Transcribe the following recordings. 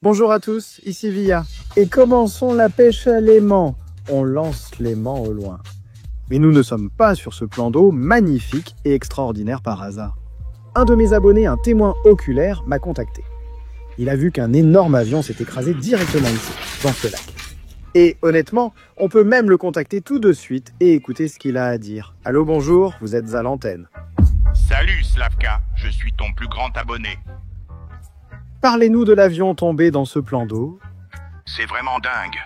Bonjour à tous, ici Via. Et commençons la pêche à l'aimant. On lance l'aimant au loin. Mais nous ne sommes pas sur ce plan d'eau magnifique et extraordinaire par hasard. Un de mes abonnés, un témoin oculaire, m'a contacté. Il a vu qu'un énorme avion s'est écrasé directement ici, dans ce lac. Et honnêtement, on peut même le contacter tout de suite et écouter ce qu'il a à dire. Allô, bonjour, vous êtes à l'antenne. Salut Slavka, je suis ton plus grand abonné. Parlez-nous de l'avion tombé dans ce plan d'eau. C'est vraiment dingue.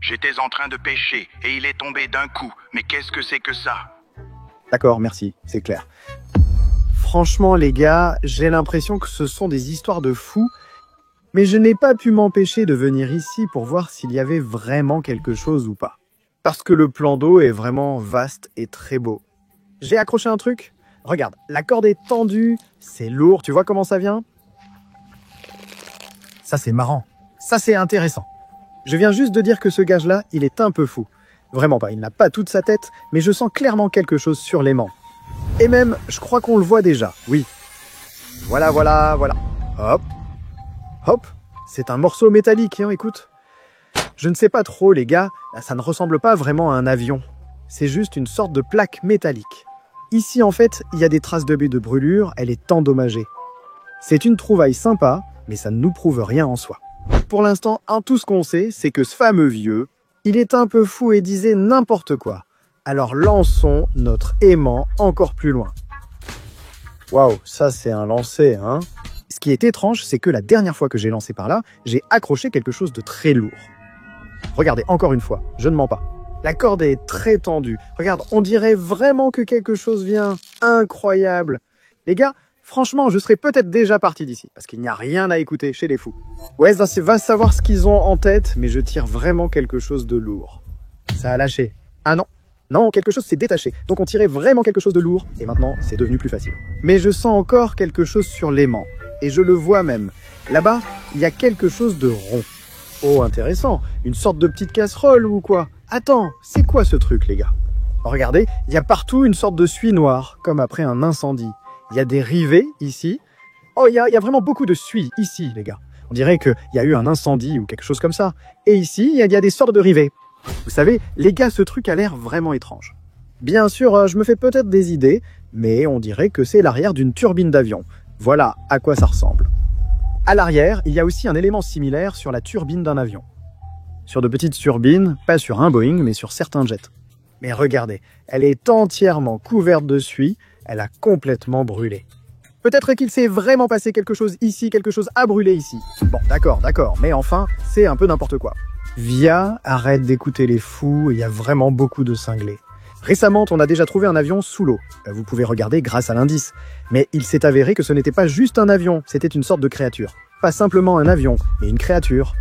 J'étais en train de pêcher et il est tombé d'un coup. Mais qu'est-ce que c'est que ça? D'accord, merci, c'est clair. Franchement les gars, j'ai l'impression que ce sont des histoires de fous, mais je n'ai pas pu m'empêcher de venir ici pour voir s'il y avait vraiment quelque chose ou pas. Parce que le plan d'eau est vraiment vaste et très beau. J'ai accroché un truc. Regarde, la corde est tendue, c'est lourd, tu vois comment ça vient? Ça c'est marrant, ça c'est intéressant. Je viens juste de dire que ce gage-là, il est un peu fou. Vraiment pas, il n'a pas toute sa tête, mais je sens clairement quelque chose sur l'aimant. Et même, je crois qu'on le voit déjà, oui. Voilà. Hop. Hop. C'est un morceau métallique, hein, écoute. Je ne sais pas trop, les gars, ça ne ressemble pas vraiment à un avion. C'est juste une sorte de plaque métallique. Ici, en fait, il y a des traces de baies de brûlure, elle est endommagée. C'est une trouvaille sympa, mais ça ne nous prouve rien en soi. Pour l'instant, tout ce qu'on sait, c'est que ce fameux vieux, il est un peu fou et disait n'importe quoi. Alors lançons notre aimant encore plus loin. Waouh, ça c'est un lancer, hein. Ce qui est étrange, c'est que la dernière fois que j'ai lancé par là, j'ai accroché quelque chose de très lourd. Regardez, encore une fois, je ne mens pas. La corde est très tendue. Regarde, on dirait vraiment que quelque chose vient. Incroyable. Les gars, franchement, je serais peut-être déjà parti d'ici, parce qu'il n'y a rien à écouter chez les fous. Ouais, ça va savoir ce qu'ils ont en tête, mais je tire vraiment quelque chose de lourd. Ça a lâché. Ah non. Non, quelque chose s'est détaché. Donc on tirait vraiment quelque chose de lourd, et maintenant c'est devenu plus facile. Mais je sens encore quelque chose sur l'aimant, et je le vois même. Là-bas, il y a quelque chose de rond. Oh, intéressant. Une sorte de petite casserole ou quoi? Attends, c'est quoi ce truc, les gars? Regardez, il y a partout une sorte de suie noire, comme après un incendie. Il y a des rivets ici. Oh, il y a vraiment beaucoup de suie ici, les gars. On dirait qu'il y a eu un incendie ou quelque chose comme ça. Et ici, il y a des sortes de rivets. Vous savez, les gars, ce truc a l'air vraiment étrange. Bien sûr, je me fais peut-être des idées, mais on dirait que c'est l'arrière d'une turbine d'avion. Voilà à quoi ça ressemble. À l'arrière, il y a aussi un élément similaire sur la turbine d'un avion. Sur de petites turbines, pas sur un Boeing, mais sur certains jets. Mais regardez, elle est entièrement couverte de suie, elle a complètement brûlé. Peut-être qu'il s'est vraiment passé quelque chose ici, quelque chose a brûlé ici. Bon, d'accord, mais enfin, c'est un peu n'importe quoi. Via, arrête d'écouter les fous, il y a vraiment beaucoup de cinglés. Récemment, on a déjà trouvé un avion sous l'eau. Vous pouvez regarder grâce à l'indice. Mais il s'est avéré que ce n'était pas juste un avion, c'était une sorte de créature. Pas simplement un avion, mais une créature.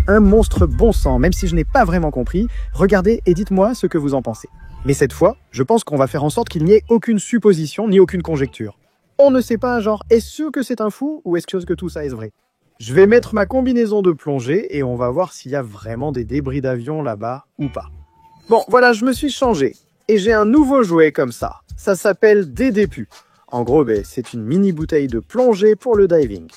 Un monstre bon sang, même si je n'ai pas vraiment compris. Regardez et dites-moi ce que vous en pensez. Mais cette fois, je pense qu'on va faire en sorte qu'il n'y ait aucune supposition ni aucune conjecture. On ne sait pas, genre, est-ce que c'est un fou ou est-ce que tout ça est vrai? Je vais mettre ma combinaison de plongée et on va voir s'il y a vraiment des débris d'avion là-bas ou pas. Bon, voilà, je me suis changé. Et j'ai un nouveau jouet comme ça. Ça s'appelle DDPU. En gros, c'est une mini bouteille de plongée pour le diving.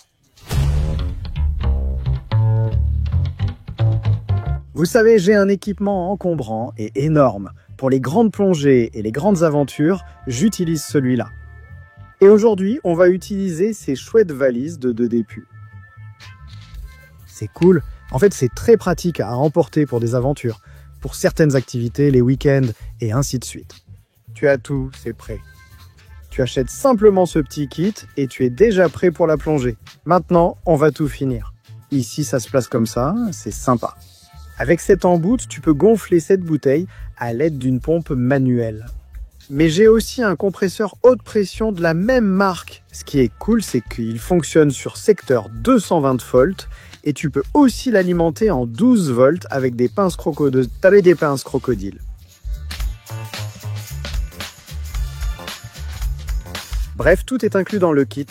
Vous savez, j'ai un équipement encombrant et énorme. Pour les grandes plongées et les grandes aventures, j'utilise celui-là. Et aujourd'hui, on va utiliser ces chouettes valises de DDPU. C'est cool. En fait, c'est très pratique à emporter pour des aventures, pour certaines activités, les week-ends et ainsi de suite. Tu as tout, c'est prêt. Tu achètes simplement ce petit kit et tu es déjà prêt pour la plongée. Maintenant, on va tout finir. Ici, ça se place comme ça, c'est sympa. Avec cet embout, tu peux gonfler cette bouteille à l'aide d'une pompe manuelle. Mais j'ai aussi un compresseur haute pression de la même marque. Ce qui est cool, c'est qu'il fonctionne sur secteur 220 volts et tu peux aussi l'alimenter en 12 volts avec des pinces crocodiles. Bref, tout est inclus dans le kit.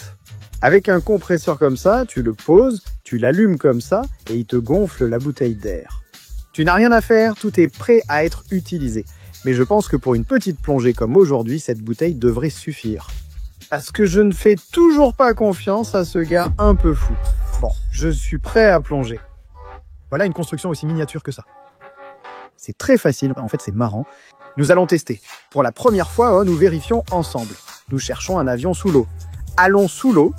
Avec un compresseur comme ça, tu le poses, tu l'allumes comme ça et il te gonfle la bouteille d'air. Tu n'as rien à faire, tout est prêt à être utilisé. Mais je pense que pour une petite plongée comme aujourd'hui, cette bouteille devrait suffire. Parce que je ne fais toujours pas confiance à ce gars un peu fou. Bon, je suis prêt à plonger. Voilà une construction aussi miniature que ça. C'est très facile, en fait c'est marrant. Nous allons tester. Pour la première fois, nous vérifions ensemble. Nous cherchons un avion sous l'eau. Allons sous l'eau.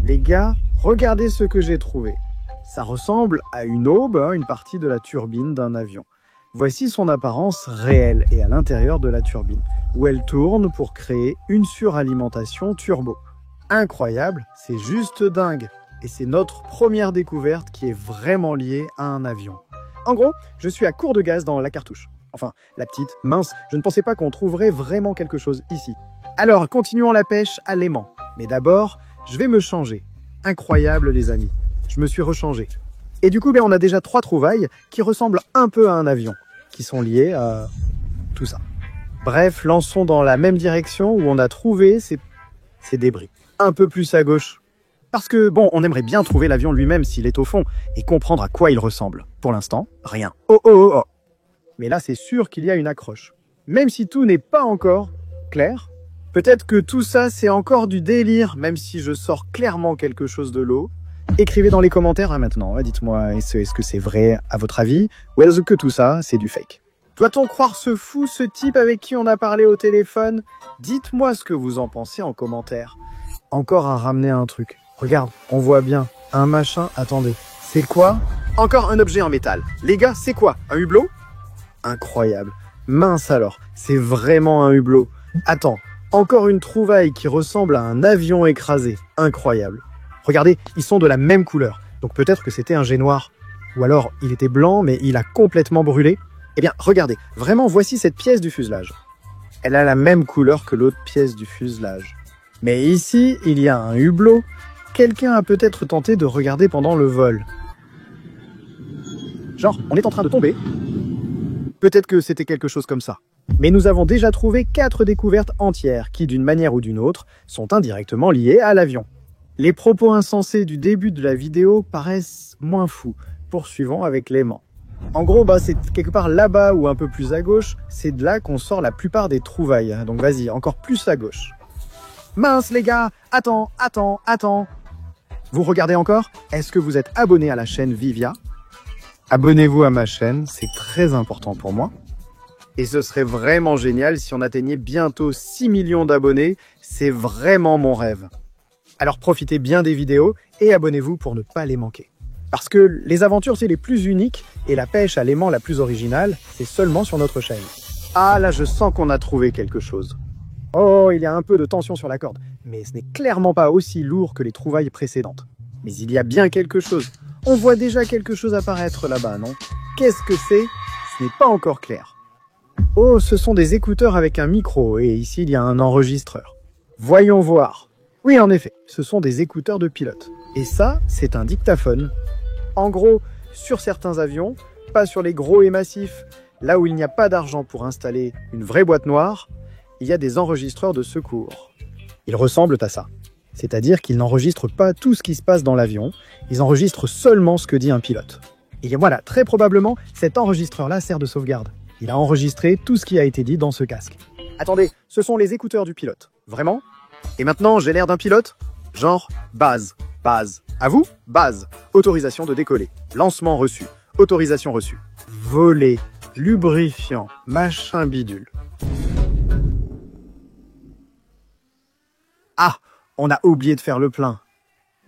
Les gars, regardez ce que j'ai trouvé. Ça ressemble à une aube, une partie de la turbine d'un avion. Voici son apparence réelle et à l'intérieur de la turbine, où elle tourne pour créer une suralimentation turbo. Incroyable, c'est juste dingue. Et c'est notre première découverte qui est vraiment liée à un avion. En gros, je suis à court de gaz dans la cartouche. Enfin, la petite, mince, je ne pensais pas qu'on trouverait vraiment quelque chose ici. Alors, continuons la pêche à l'aimant. Mais d'abord, je vais me changer. Incroyable les amis, je me suis rechangé. Et du coup, on a déjà 3 trouvailles qui ressemblent un peu à un avion, qui sont liées à tout ça. Bref, lançons dans la même direction où on a trouvé ces débris. Un peu plus à gauche. Parce que, on aimerait bien trouver l'avion lui-même s'il est au fond, et comprendre à quoi il ressemble. Pour l'instant, rien. Oh. Mais là, c'est sûr qu'il y a une accroche. Même si tout n'est pas encore clair, peut-être que tout ça, c'est encore du délire, même si je sors clairement quelque chose de l'eau. Écrivez dans les commentaires maintenant, dites-moi, est-ce que c'est vrai à votre avis, ou est-ce que tout ça, c'est du fake? Doit-on croire ce fou, ce type avec qui on a parlé au téléphone? Dites-moi ce que vous en pensez en commentaire. Encore à ramener un truc. Regarde, on voit bien. Un machin, attendez. C'est quoi? Encore un objet en métal. Les gars, c'est quoi? Un hublot? Incroyable. Mince alors, c'est vraiment un hublot. Attends, encore une trouvaille qui ressemble à un avion écrasé. Incroyable. Regardez, ils sont de la même couleur. Donc peut-être que c'était un jet noir. Ou alors, il était blanc, mais il a complètement brûlé. Eh bien, regardez. Vraiment, voici cette pièce du fuselage. Elle a la même couleur que l'autre pièce du fuselage. Mais ici, il y a un hublot. Quelqu'un a peut-être tenté de regarder pendant le vol. Genre, on est en train de tomber. Peut-être que c'était quelque chose comme ça. Mais nous avons déjà trouvé 4 découvertes entières qui, d'une manière ou d'une autre, sont indirectement liées à l'avion. Les propos insensés du début de la vidéo paraissent moins fous. Poursuivons avec l'aimant. En gros, c'est quelque part là-bas ou un peu plus à gauche, c'est de là qu'on sort la plupart des trouvailles. Donc vas-y, encore plus à gauche. Mince les gars, attends. Vous regardez encore? Est-ce que vous êtes abonné à la chaîne Vivia? Abonnez-vous à ma chaîne, c'est très important pour moi. Et ce serait vraiment génial si on atteignait bientôt 6 millions d'abonnés, c'est vraiment mon rêve. Alors profitez bien des vidéos et abonnez-vous pour ne pas les manquer. Parce que les aventures, c'est les plus uniques et la pêche à l'aimant la plus originale, c'est seulement sur notre chaîne. Ah là, je sens qu'on a trouvé quelque chose. Oh, il y a un peu de tension sur la corde, mais ce n'est clairement pas aussi lourd que les trouvailles précédentes. Mais il y a bien quelque chose. On voit déjà quelque chose apparaître là-bas, non? Qu'est-ce que c'est? Ce n'est pas encore clair. Oh, ce sont des écouteurs avec un micro, et ici il y a un enregistreur. Voyons voir. Oui, en effet, ce sont des écouteurs de pilote. Et ça, c'est un dictaphone. En gros, sur certains avions, pas sur les gros et massifs, là où il n'y a pas d'argent pour installer une vraie boîte noire, il y a des enregistreurs de secours. Ils ressemblent à ça. C'est-à-dire qu'ils n'enregistrent pas tout ce qui se passe dans l'avion, ils enregistrent seulement ce que dit un pilote. Et voilà, très probablement, cet enregistreur-là sert de sauvegarde. Il a enregistré tout ce qui a été dit dans ce casque. Attendez, ce sont les écouteurs du pilote. Vraiment? Et maintenant, j'ai l'air d'un pilote? Genre, base. À vous? Base. Autorisation de décoller. Lancement reçu. Autorisation reçue. Voler, lubrifiant, machin bidule. Ah, on a oublié de faire le plein.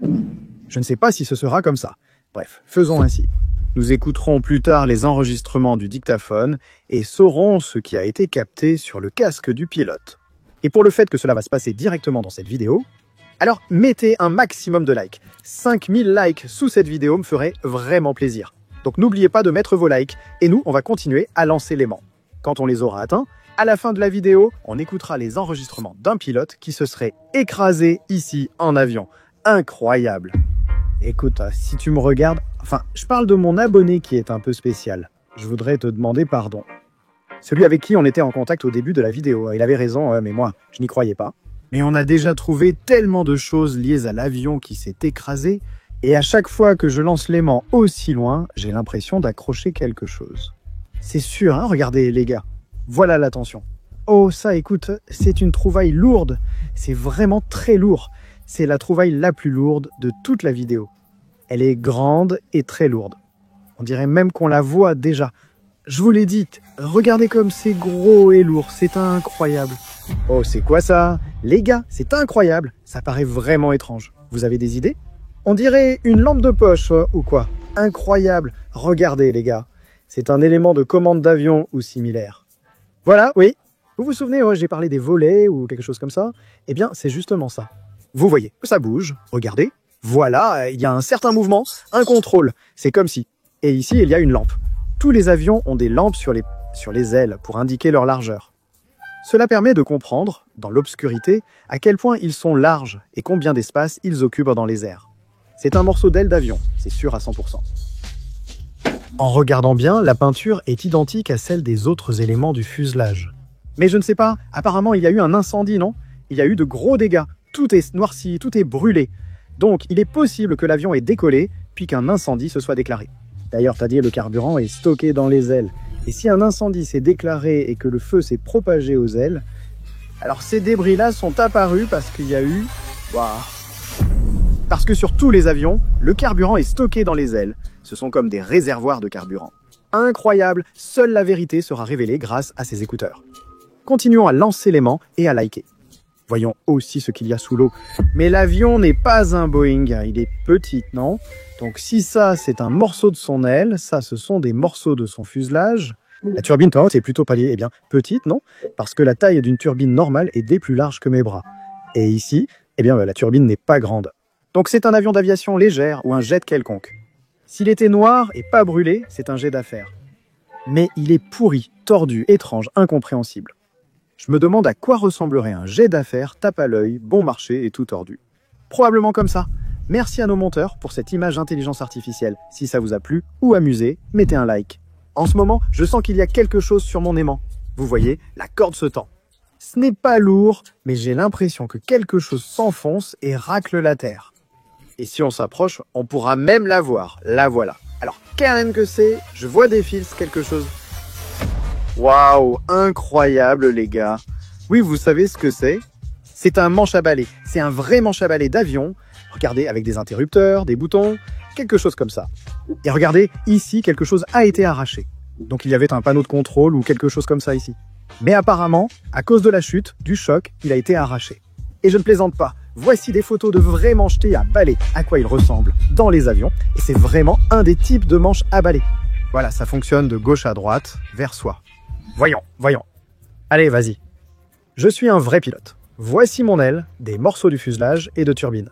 Je ne sais pas si ce sera comme ça. Bref, faisons ainsi. Nous écouterons plus tard les enregistrements du dictaphone et saurons ce qui a été capté sur le casque du pilote. Et pour le fait que cela va se passer directement dans cette vidéo, alors mettez un maximum de likes. 5000 likes sous cette vidéo me ferait vraiment plaisir. Donc n'oubliez pas de mettre vos likes et nous, on va continuer à lancer l'aimant. Quand on les aura atteints, à la fin de la vidéo, on écoutera les enregistrements d'un pilote qui se serait écrasé ici en avion. Incroyable! Écoute, si tu me regardes, enfin, je parle de mon abonné qui est un peu spécial. Je voudrais te demander pardon. Celui avec qui on était en contact au début de la vidéo. Il avait raison, mais moi, je n'y croyais pas. Mais on a déjà trouvé tellement de choses liées à l'avion qui s'est écrasé, et à chaque fois que je lance l'aimant aussi loin, j'ai l'impression d'accrocher quelque chose. C'est sûr, hein, regardez les gars. Voilà l'attention. Oh, ça, écoute, c'est une trouvaille lourde. C'est vraiment très lourd. C'est la trouvaille la plus lourde de toute la vidéo. Elle est grande et très lourde. On dirait même qu'on la voit déjà. Je vous l'ai dit, regardez comme c'est gros et lourd, c'est incroyable. Oh, c'est quoi ça? Les gars, c'est incroyable. Ça paraît vraiment étrange. Vous avez des idées? On dirait une lampe de poche ou quoi? Incroyable. Regardez les gars. C'est un élément de commande d'avion ou similaire. Voilà, oui. Vous vous souvenez, j'ai parlé des volets ou quelque chose comme ça? Eh bien, c'est justement ça. Vous voyez, ça bouge, regardez. Voilà, il y a un certain mouvement, un contrôle. C'est comme si. Et ici, il y a une lampe. Tous les avions ont des lampes sur les ailes pour indiquer leur largeur. Cela permet de comprendre, dans l'obscurité, à quel point ils sont larges et combien d'espace ils occupent dans les airs. C'est un morceau d'aile d'avion, c'est sûr à 100%. En regardant bien, la peinture est identique à celle des autres éléments du fuselage. Mais je ne sais pas, apparemment il y a eu un incendie, non? Il y a eu de gros dégâts. Tout est noirci, tout est brûlé. Donc, il est possible que l'avion ait décollé, puis qu'un incendie se soit déclaré. D'ailleurs, t'as dit, le carburant est stocké dans les ailes. Et si un incendie s'est déclaré et que le feu s'est propagé aux ailes, alors ces débris-là sont apparus parce qu'il y a eu... Parce que sur tous les avions, le carburant est stocké dans les ailes. Ce sont comme des réservoirs de carburant. Incroyable, seule la vérité sera révélée grâce à ces écouteurs. Continuons à lancer l'aimant et à liker. Voyons aussi ce qu'il y a sous l'eau. Mais l'avion n'est pas un Boeing, il est petit, non? Donc si ça, c'est un morceau de son aile, ça, ce sont des morceaux de son fuselage. La turbine, toi, c'est plutôt palier, eh bien, petite, non? Parce que la taille d'une turbine normale est des plus large que mes bras. Et ici, eh bien, la turbine n'est pas grande. Donc c'est un avion d'aviation légère ou un jet quelconque. S'il était noir et pas brûlé, c'est un jet d'affaires. Mais il est pourri, tordu, étrange, incompréhensible. Je me demande à quoi ressemblerait un jet d'affaires, tape à l'œil, bon marché et tout tordu. Probablement comme ça. Merci à nos monteurs pour cette image intelligence artificielle. Si ça vous a plu ou amusé, mettez un like. En ce moment, je sens qu'il y a quelque chose sur mon aimant. Vous voyez, la corde se tend. Ce n'est pas lourd, mais j'ai l'impression que quelque chose s'enfonce et racle la terre. Et si on s'approche, on pourra même la voir. La voilà. Alors, qu'est-ce que c'est? Je vois des fils, quelque chose. Waouh, incroyable les gars. Oui, vous savez ce que c'est? C'est un manche à balai. C'est un vrai manche à balai d'avion. Regardez, avec des interrupteurs, des boutons, quelque chose comme ça. Et regardez, ici, quelque chose a été arraché. Donc il y avait un panneau de contrôle ou quelque chose comme ça ici. Mais apparemment, à cause de la chute, du choc, il a été arraché. Et je ne plaisante pas. Voici des photos de vrais manchetés à balai, à quoi ils ressemblent dans les avions. Et c'est vraiment un des types de manches à balai. Voilà, ça fonctionne de gauche à droite, vers soi. Voyons. Allez, vas-y. Je suis un vrai pilote. Voici mon aile, des morceaux du fuselage et de turbine.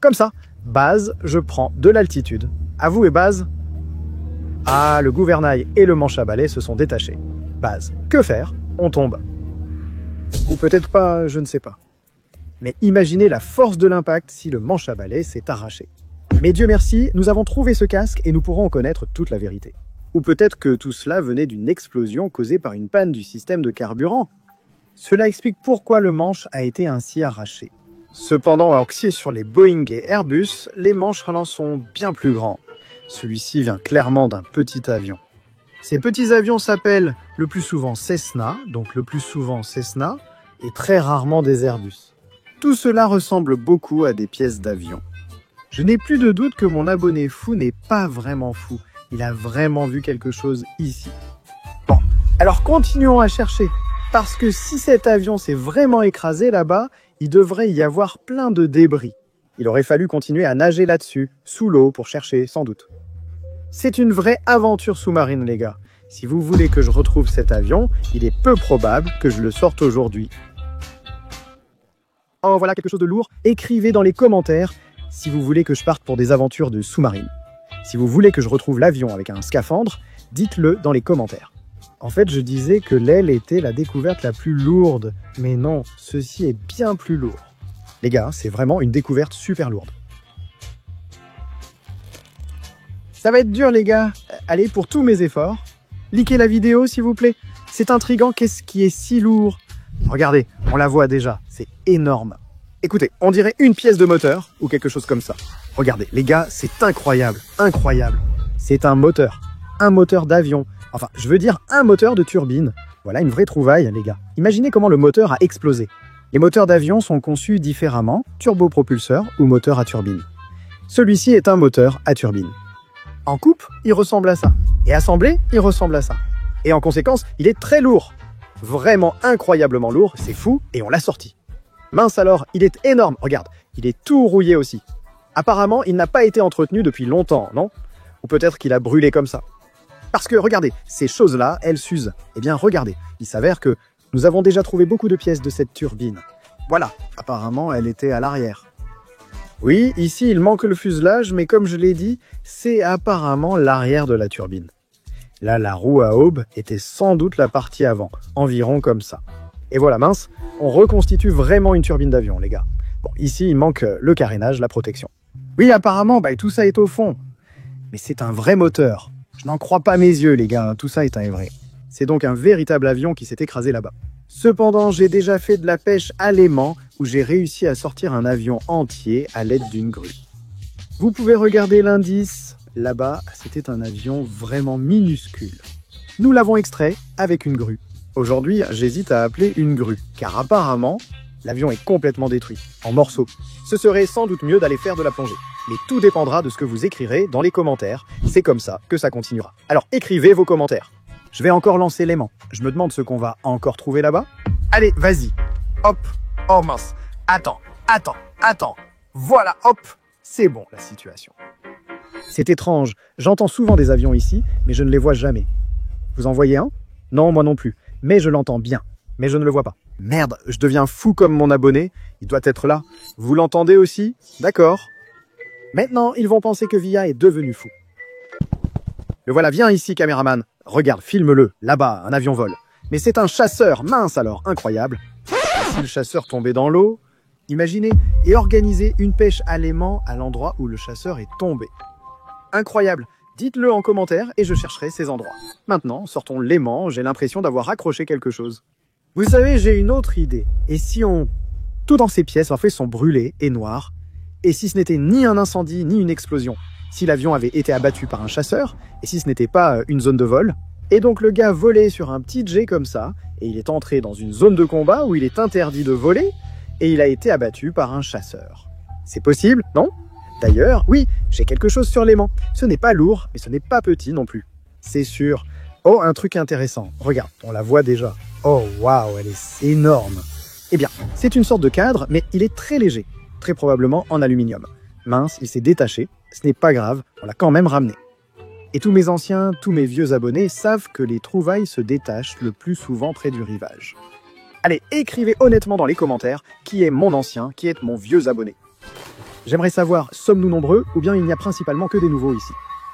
Comme ça, base, je prends de l'altitude. À vous et base. Ah, le gouvernail et le manche à balai se sont détachés. Base, que faire? On tombe. Ou peut-être pas, je ne sais pas. Mais imaginez la force de l'impact si le manche à balai s'est arraché. Mais Dieu merci, nous avons trouvé ce casque et nous pourrons en connaître toute la vérité. Ou peut-être que tout cela venait d'une explosion causée par une panne du système de carburant. Cela explique pourquoi le manche a été ainsi arraché. Cependant, axé sur les Boeing et Airbus, les manches sont bien plus grands. Celui-ci vient clairement d'un petit avion. Ces petits avions s'appellent le plus souvent Cessna, et très rarement des Airbus. Tout cela ressemble beaucoup à des pièces d'avion. Je n'ai plus de doute que mon abonné fou n'est pas vraiment fou. Il a vraiment vu quelque chose ici. Bon, alors continuons à chercher. Parce que si cet avion s'est vraiment écrasé là-bas, il devrait y avoir plein de débris. Il aurait fallu continuer à nager là-dessus, sous l'eau, pour chercher, sans doute. C'est une vraie aventure sous-marine, les gars. Si vous voulez que je retrouve cet avion, il est peu probable que je le sorte aujourd'hui. Oh, voilà quelque chose de lourd. Écrivez dans les commentaires si vous voulez que je parte pour des aventures de sous-marine. Si vous voulez que je retrouve l'avion avec un scaphandre, dites-le dans les commentaires. En fait, je disais que l'aile était la découverte la plus lourde. Mais non, ceci est bien plus lourd. Les gars, c'est vraiment une découverte super lourde. Ça va être dur, les gars. Allez, pour tous mes efforts, likez la vidéo, s'il vous plaît. C'est intriguant, qu'est-ce qui est si lourd? Regardez, on la voit déjà, c'est énorme. Écoutez, on dirait une pièce de moteur ou quelque chose comme ça. Regardez, les gars, c'est incroyable, incroyable. C'est un moteur d'avion. Enfin, je veux dire un moteur de turbine. Voilà une vraie trouvaille, les gars. Imaginez comment le moteur a explosé. Les moteurs d'avion sont conçus différemment, turbopropulseur ou moteur à turbine. Celui-ci est un moteur à turbine. En coupe, il ressemble à ça. Et assemblé, il ressemble à ça. Et en conséquence, il est très lourd. Vraiment incroyablement lourd, c'est fou, et on l'a sorti. Mince alors, il est énorme, regarde, il est tout rouillé aussi. Apparemment, il n'a pas été entretenu depuis longtemps, non? Ou peut-être qu'il a brûlé comme ça. Parce que, regardez, ces choses-là, elles s'usent. Eh bien, regardez, il s'avère que nous avons déjà trouvé beaucoup de pièces de cette turbine. Voilà, apparemment, elle était à l'arrière. Oui, ici, il manque le fuselage, mais comme je l'ai dit, c'est apparemment l'arrière de la turbine. Là, la roue à aube était sans doute la partie avant, environ comme ça. Et voilà, mince, on reconstitue vraiment une turbine d'avion, les gars. Bon, ici, il manque le carénage, la protection. Oui, apparemment, tout ça est au fond. Mais c'est un vrai moteur. Je n'en crois pas mes yeux, les gars, tout ça est un vrai. C'est donc un véritable avion qui s'est écrasé là-bas. Cependant, j'ai déjà fait de la pêche à l'aimant, où j'ai réussi à sortir un avion entier à l'aide d'une grue. Vous pouvez regarder l'indice. Là-bas, c'était un avion vraiment minuscule. Nous l'avons extrait avec une grue. Aujourd'hui, j'hésite à appeler une grue, car apparemment, l'avion est complètement détruit, en morceaux. Ce serait sans doute mieux d'aller faire de la plongée. Mais tout dépendra de ce que vous écrirez dans les commentaires. C'est comme ça que ça continuera. Alors écrivez vos commentaires. Je vais encore lancer l'aimant. Je me demande ce qu'on va encore trouver là-bas. Allez, vas-y. Hop. Oh mince. Attends. Voilà, hop. C'est bon, la situation. C'est étrange. J'entends souvent des avions ici, mais je ne les vois jamais. Vous en voyez un? Non, moi non plus. Mais je l'entends bien. Mais je ne le vois pas. Merde, je deviens fou comme mon abonné. Il doit être là. Vous l'entendez aussi? D'accord. Maintenant, ils vont penser que Via est devenu fou. Le voilà, viens ici, caméraman. Regarde, filme-le. Là-bas, un avion vole. Mais c'est un chasseur. Mince alors, incroyable. Et si le chasseur tombait dans l'eau? Imaginez, et organiser une pêche à l'aimant à l'endroit où le chasseur est tombé. Incroyable. Dites-le en commentaire et je chercherai ces endroits. Maintenant, sortons l'aimant, j'ai l'impression d'avoir accroché quelque chose. Vous savez, j'ai une autre idée. Et si on... Tout dans ces pièces, en fait, sont brûlées et noires. Et si ce n'était ni un incendie, ni une explosion? Si l'avion avait été abattu par un chasseur, et si ce n'était pas une zone de vol? Et donc le gars volait sur un petit jet comme ça, et il est entré dans une zone de combat où il est interdit de voler, et il a été abattu par un chasseur. C'est possible, non? D'ailleurs, oui, j'ai quelque chose sur l'aimant. Ce n'est pas lourd, mais ce n'est pas petit non plus. C'est sûr. Oh, un truc intéressant. Regarde, on la voit déjà. Oh, waouh, elle est énorme. Eh bien, c'est une sorte de cadre, mais il est très léger. Très probablement en aluminium. Mince, il s'est détaché. Ce n'est pas grave, on l'a quand même ramené. Et tous mes anciens, tous mes vieux abonnés savent que les trouvailles se détachent le plus souvent près du rivage. Allez, écrivez honnêtement dans les commentaires qui est mon ancien, qui est mon vieux abonné. J'aimerais savoir, sommes-nous nombreux ou bien il n'y a principalement que des nouveaux ici?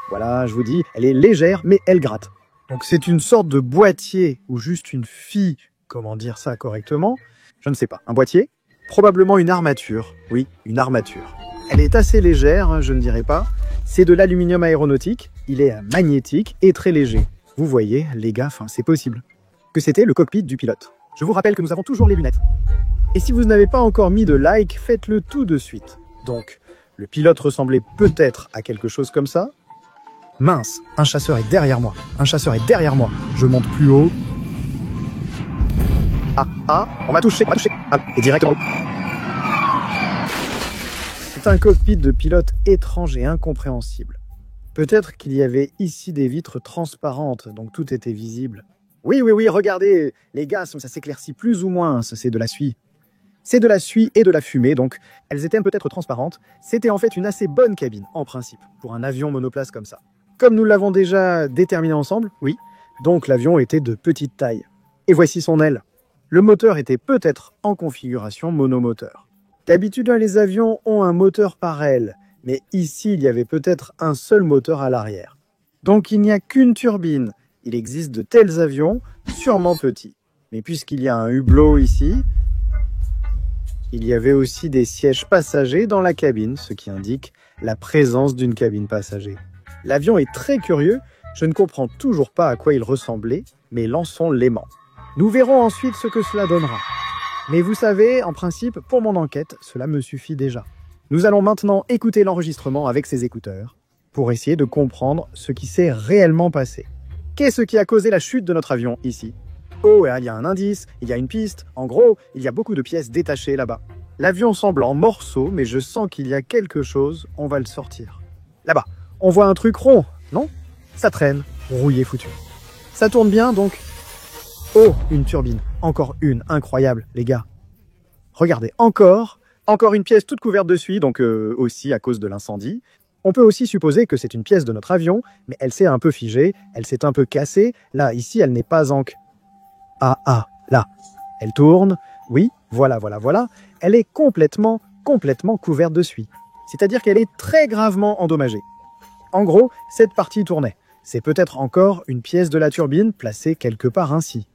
Voilà, je vous dis, elle est légère mais elle gratte. Donc c'est une sorte de boîtier ou juste une fille, comment dire ça correctement? Je ne sais pas, un boîtier? Probablement une armature, oui, une armature. Elle est assez légère, je ne dirais pas. C'est de l'aluminium aéronautique, il est magnétique et très léger. Vous voyez, les gars, c'est possible. Que c'était le cockpit du pilote. Je vous rappelle que nous avons toujours les lunettes. Et si vous n'avez pas encore mis de like, faites-le tout de suite. Donc, le pilote ressemblait peut-être à quelque chose comme ça. Mince, un chasseur est derrière moi. Un chasseur est derrière moi. Je monte plus haut. On m'a touché. Et directement. C'est un cockpit de pilote étrange et incompréhensible. Peut-être qu'il y avait ici des vitres transparentes, donc tout était visible. Oui, regardez, les gars, ça s'éclaircit plus ou moins, ça, c'est de la suie. C'est de la suie et de la fumée, donc elles étaient peut-être transparentes. C'était en fait une assez bonne cabine, en principe, pour un avion monoplace comme ça. Comme nous l'avons déjà déterminé ensemble, oui, donc l'avion était de petite taille. Et voici son aile. Le moteur était peut-être en configuration monomoteur. D'habitude, les avions ont un moteur par aile, mais ici, il y avait peut-être un seul moteur à l'arrière. Donc il n'y a qu'une turbine. Il existe de tels avions, sûrement petits. Mais puisqu'il y a un hublot ici, il y avait aussi des sièges passagers dans la cabine, ce qui indique la présence d'une cabine passager. L'avion est très curieux, je ne comprends toujours pas à quoi il ressemblait, mais lançons l'aimant. Nous verrons ensuite ce que cela donnera. Mais vous savez, en principe, pour mon enquête, cela me suffit déjà. Nous allons maintenant écouter l'enregistrement avec ces écouteurs pour essayer de comprendre ce qui s'est réellement passé. Qu'est-ce qui a causé la chute de notre avion ici? Oh, il y a un indice, il y a une piste. En gros, il y a beaucoup de pièces détachées là-bas. L'avion semble en morceaux, mais je sens qu'il y a quelque chose, on va le sortir. Là-bas, on voit un truc rond, non? Ça traîne, rouillé foutu. Ça tourne bien, donc... Oh, une turbine. Encore une, incroyable, les gars. Regardez, encore une pièce toute couverte de suie, donc aussi à cause de l'incendie. On peut aussi supposer que c'est une pièce de notre avion, mais elle s'est un peu figée, elle s'est un peu cassée. Là, ici, elle n'est pas en... là. Elle tourne. Oui, voilà. Elle est complètement couverte de suie. C'est-à-dire qu'elle est très gravement endommagée. En gros, cette partie tournait. C'est peut-être encore une pièce de la turbine placée quelque part ainsi.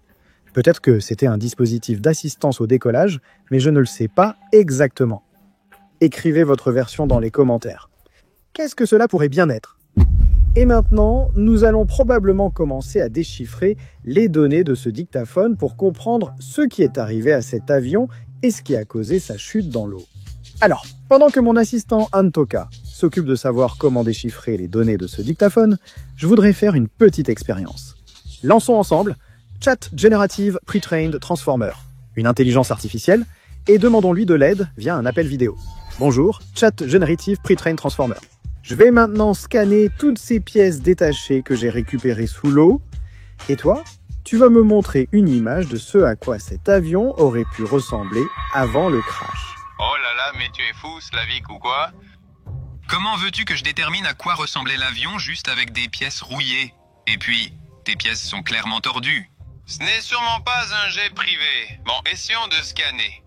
Peut-être que c'était un dispositif d'assistance au décollage, mais je ne le sais pas exactement. Écrivez votre version dans les commentaires. Qu'est-ce que cela pourrait bien être? Et maintenant, nous allons probablement commencer à déchiffrer les données de ce dictaphone pour comprendre ce qui est arrivé à cet avion et ce qui a causé sa chute dans l'eau. Alors, pendant que mon assistant Antoka s'occupe de savoir comment déchiffrer les données de ce dictaphone, je voudrais faire une petite expérience. Lançons ensemble Chat Generative Pre-trained Transformer, une intelligence artificielle, et demandons-lui de l'aide via un appel vidéo. Bonjour, Chat Generative Pre-trained Transformer. Je vais maintenant scanner toutes ces pièces détachées que j'ai récupérées sous l'eau. Et toi, tu vas me montrer une image de ce à quoi cet avion aurait pu ressembler avant le crash. Oh là là, mais tu es fou, Slavik, ou quoi? Comment veux-tu que je détermine à quoi ressemblait l'avion juste avec des pièces rouillées? Et puis, tes pièces sont clairement tordues. Ce n'est sûrement pas un jet privé. Bon, essayons de scanner.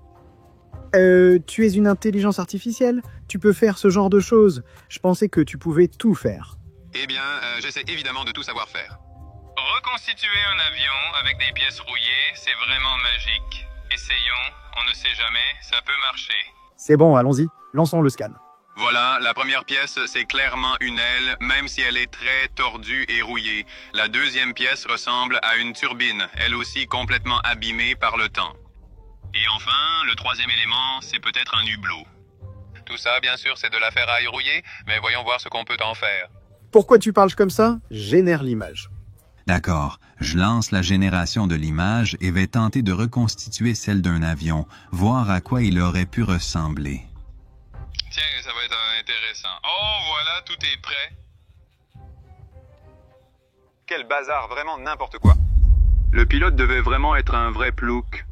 Tu es une intelligence artificielle? Tu peux faire ce genre de choses. Je pensais que tu pouvais tout faire. Eh bien, j'essaie évidemment de tout savoir faire. Reconstituer un avion avec des pièces rouillées, c'est vraiment magique. Essayons, on ne sait jamais, ça peut marcher. C'est bon, allons-y. Lançons le scan. Voilà, la première pièce, c'est clairement une aile, même si elle est très tordue et rouillée. La deuxième pièce ressemble à une turbine, elle aussi complètement abîmée par le temps. Et enfin, le troisième élément, c'est peut-être un hublot. Tout ça, bien sûr, c'est de la ferraille rouillée, mais voyons voir ce qu'on peut en faire. Pourquoi tu parles comme ça? Génère l'image. D'accord, je lance la génération de l'image et vais tenter de reconstituer celle d'un avion, voir à quoi il aurait pu ressembler. Tiens, ça va être intéressant. Oh, voilà, tout est prêt. Quel bazar, vraiment n'importe quoi. Le pilote devait vraiment être un vrai plouc.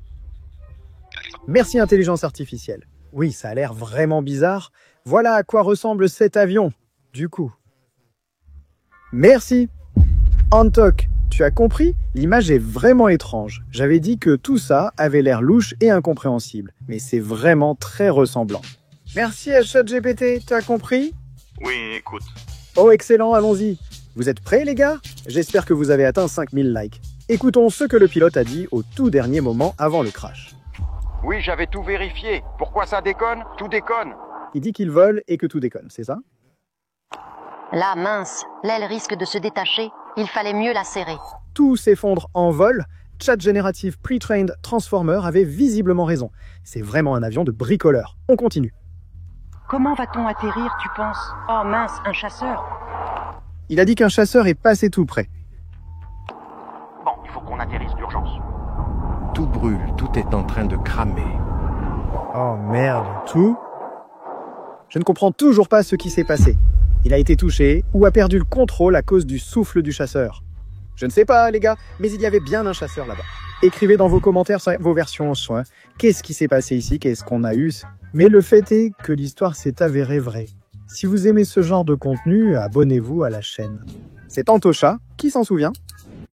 Merci intelligence artificielle. Oui, ça a l'air vraiment bizarre. Voilà à quoi ressemble cet avion, du coup. Merci. Antok, tu as compris? L'image est vraiment étrange. J'avais dit que tout ça avait l'air louche et incompréhensible, mais c'est vraiment très ressemblant. Merci à ChatGPT, tu as compris? Oui, écoute. Oh, excellent, allons-y. Vous êtes prêts, les gars? J'espère que vous avez atteint 5000 likes. Écoutons ce que le pilote a dit au tout dernier moment avant le crash. Oui, j'avais tout vérifié. Pourquoi ça déconne? Tout déconne. Il dit qu'il vole et que tout déconne, c'est ça? Là, mince, l'aile risque de se détacher. Il fallait mieux la serrer. Tout s'effondre en vol. Chat Generative Pre-trained Transformer avait visiblement raison. C'est vraiment un avion de bricoleur. On continue. Comment va-t-on atterrir, tu penses? Oh mince, un chasseur. Il a dit qu'un chasseur est passé tout près. Bon, il faut qu'on atterrisse d'urgence. Tout brûle, tout est en train de cramer. Oh merde, tout? Je ne comprends toujours pas ce qui s'est passé. Il a été touché ou a perdu le contrôle à cause du souffle du chasseur. Je ne sais pas, les gars, mais il y avait bien un chasseur là-bas. Écrivez dans vos commentaires vos versions en soin. Qu'est-ce qui s'est passé ici? Qu'est-ce qu'on a eu? Mais le fait est que l'histoire s'est avérée vraie. Si vous aimez ce genre de contenu, abonnez-vous à la chaîne. C'est Antosha, qui s'en souvient?